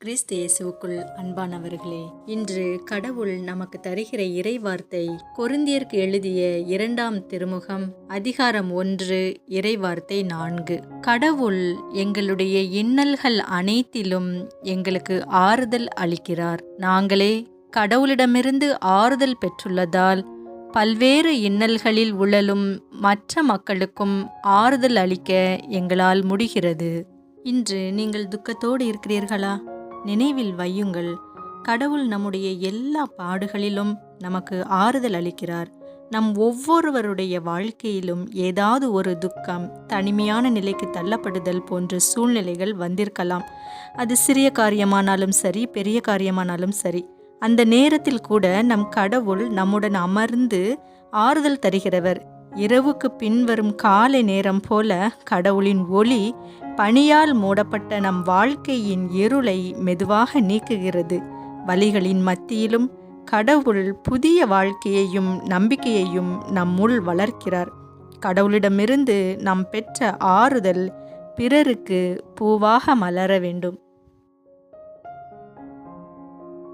கிறிஸ்து இயேசுவுக்குள் அன்பானவர்களே, இன்று கடவுள் நமக்கு தருகிற இறைவார்த்தை கொரிந்தியருக்கு எழுதிய 2ஆம் திருமுகம் அதிகாரம் 1 இறைவார்த்தை 4. கடவுள் எங்களுடைய இன்னல்கள் அனைத்திலும் எங்களுக்கு ஆறுதல் அளிக்கிறார். நாங்களே கடவுளிடமிருந்து ஆறுதல் பெற்றுள்ளதால் பல்வேறு இன்னல்களில் உழலும் மற்ற மக்களுக்கும் ஆறுதல் அளிக்க எங்களால் முடிகிறது. இன்று நீங்கள் துக்கத்தோடு இருக்கிறீர்களா? நினைவில் வையுங்கள், கடவுள் நம்முடைய எல்லா பாடுகளிலும் நமக்கு ஆறுதல் அளிக்கிறார். நம் ஒவ்வொருவருடைய வாழ்க்கையிலும் ஏதாவது ஒரு துக்கம், தனிமையான நிலைக்கு தள்ளப்படுதல் போன்ற சூழ்நிலைகள் வந்திருக்கலாம். அது சிறிய காரியமானாலும் சரி, பெரிய காரியமானாலும் சரி, அந்த நேரத்தில் கூட நம் கடவுள் நம்முடன் அமர்ந்து ஆறுதல் தருகிறவர். இரவுக்கு பின்வரும் காலை நேரம் போல கடவுளின் ஒளி பனியால் மூடப்பட்ட நம் வாழ்க்கையின் இருளை மெதுவாக நீக்குகிறது. வலிகளின் மத்தியிலும் கடவுள் புதிய வாழ்க்கையையும் நம்பிக்கையையும் நம்முள் வளர்க்கிறார். கடவுளிடமிருந்து நாம் பெற்ற ஆறுதல் பிறருக்கு பூவாக மலர வேண்டும்.